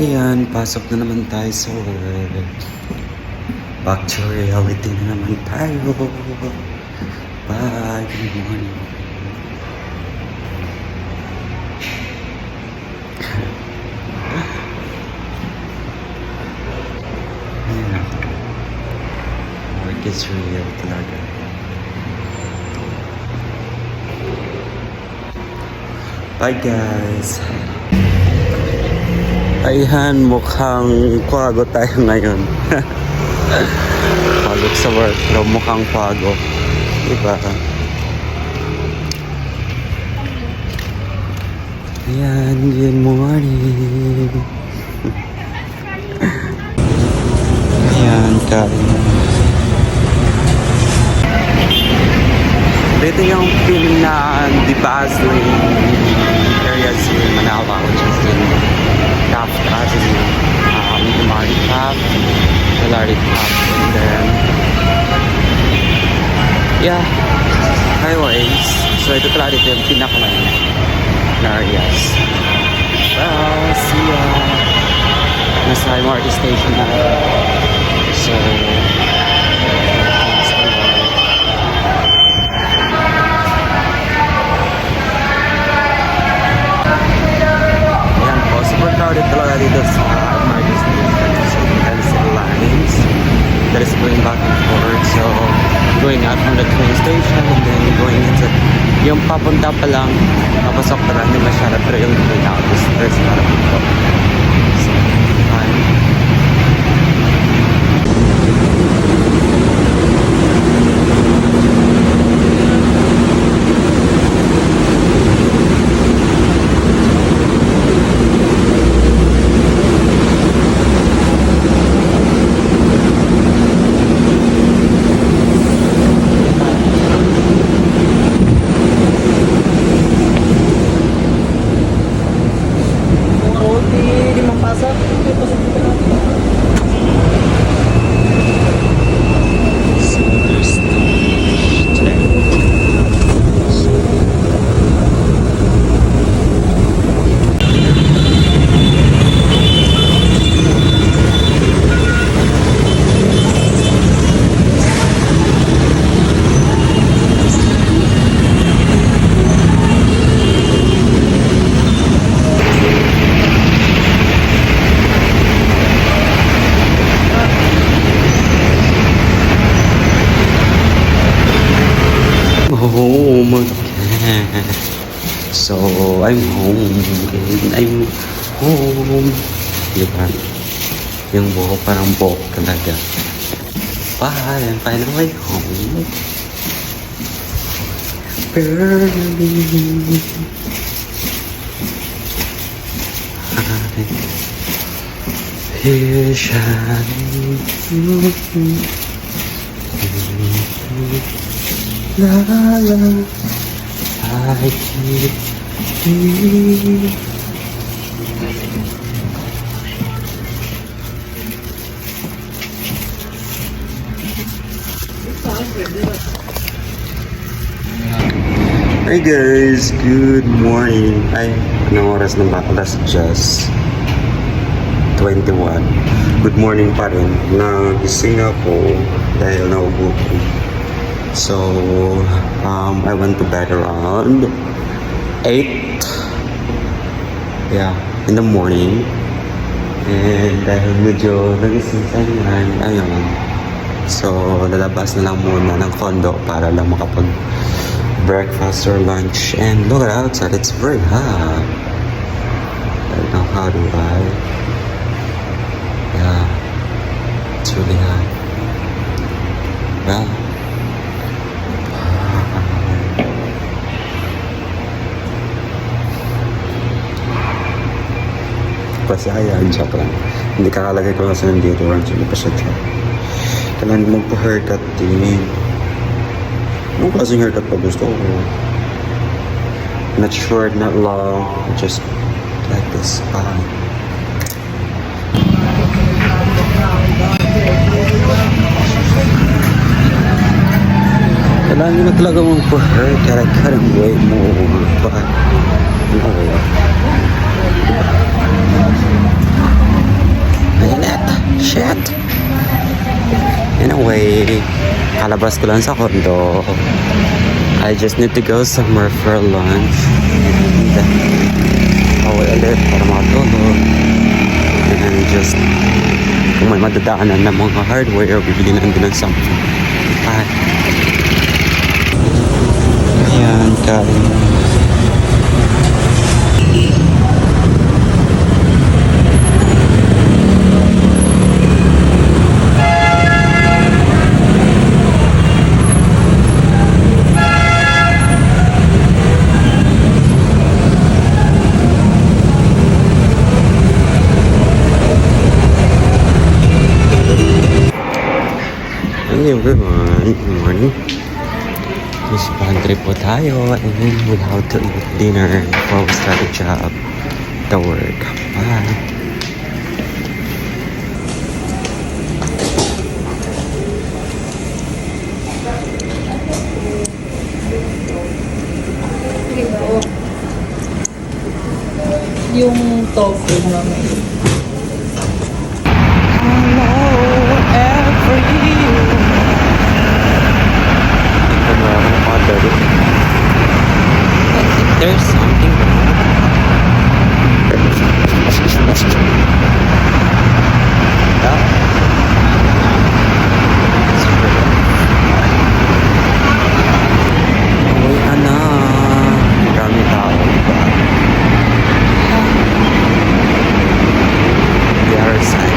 Ayan, pasok na naman tayo sa work. Back to reality na naman tayo. Bye, good morning. Ayan. Work is real talaga. Bye guys. Ayan, mukhang kwago tayo ngayon. Pagod sa work, pero mukhang kwago. Diba? Ayan, good morning. Ayan, kain. Dito yung feeling na the bustling areas in Manila, which is in Taft Avenue, the Marty Taft, the Larry Taft, and then yeah, highways. So ito talaga dito yung pinakamain na areas. Well, see ya. Nasa MRT station na. So super crowded talaga dito sa MRT station. So, there's lines that is going back and forth. So, going out from the train station and then going into yung papunta pa lang, papasok pa lang, hindi masyado. Pero yung going out is there's a lot of people. So, fine. Home again. So I'm home and I'm home. Diba? Yung buhok parang buhok talaga. But I'm finally home. Early. Here shining. La la, I keep you. Hey guys, good morning. Ay, anong oras na ba? Alas just 21. Good morning pa rin. Nagising ako dahil naubukan. So, I went to bed around 8, yeah, in the morning. And dahil medyo nagising sa ayun. So, lalabas na lang muna ng condo para lang makapag-breakfast or lunch. And look at outside, it's very hot. I don't know how to ride. Yeah, it's really hot. Well, pasaya, joke lang. Hindi kakalagay ko kasi nandito orange, hindi pa siya joke. Kailangan magpa-haircut din. Anong klaseng haircut pa gusto ko? Not short, not long, just like this. Kailangan nyo na talaga magpa-haircut. I couldn't wait more. But, no. Diba? way, kalabas ko lang sa condo. I just need to go somewhere for lunch. And pauwi ulit para makatulog. And then just, kung may madadaanan na mga hardware, bibili lang din ng something. Bye. Ayan, kain. Hey everyone, good morning. Just pantry po tayo and then we have to eat dinner before we start the job, the work. Bye. Yung tofu na may There's something wrong. Uy, ano? Marami tao ba? The other side.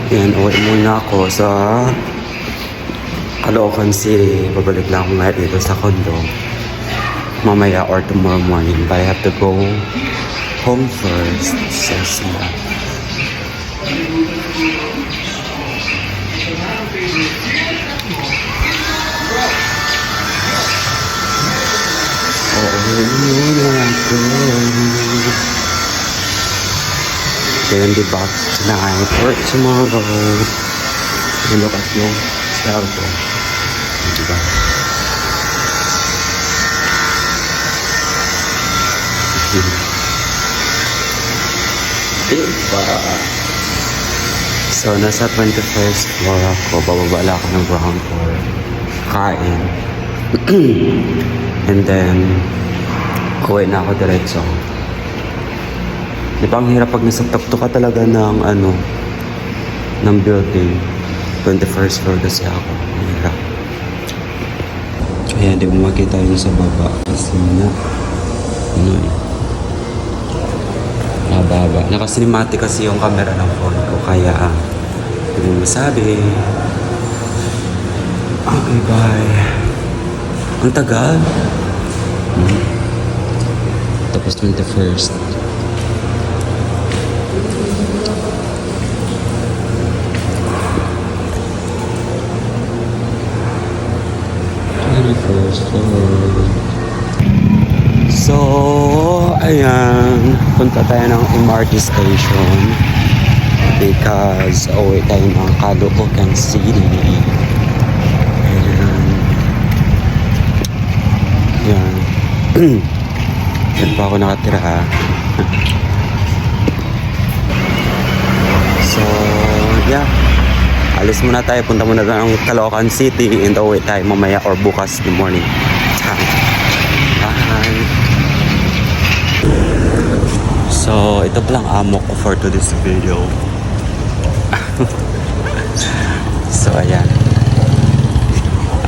Yan, uwi muna ako sa Caloocan City. Babalik lang ako nga dito sa condo mamaya or tomorrow morning. But I have to go home first. So, sila. Then be back tonight or tomorrow. And look at yung style ko. Diba? Diba? So, nasa 21st floor ako. Bababa lang ako ng ground floor. Kain. And then, uwi na ako diretso. Di ba ang hirap pag nasa top 2 ka talaga ng ng building. 21st floor kasi ako. Ang hirap. Kaya di mo makita yun sa baba. Kasi na, mababa. Naka-cinematic kasi yung camera ng phone ko. Kaya, hindi mo masabi. Okay, bye. Ang tagal. Tapos 21st. So, ayan. Punta tayo ng MRT station because uwi tayo ng Caloocan City. Ayan. Yan pa ako nakatira ha. So, yeah. Alis muna tayo. Punta muna tayo ng Caloocan City and uwi tayo mamaya or bukas in the morning. Bye! So, ito palang amo ko for today's video. So, ayan.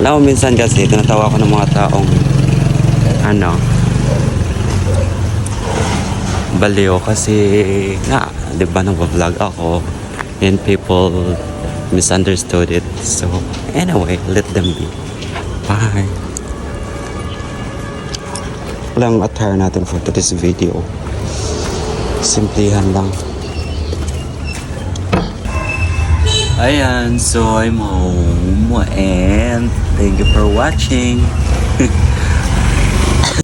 Alam mo, minsan kasi tinatawa ko ng mga taong baliw kasi nga, di ba nag-vlog ako and people misunderstood it. So, anyway, let them be. Bye! Walang attire natin for today's video. Simplihan lang. Ayan, so I'm home and thank you for watching.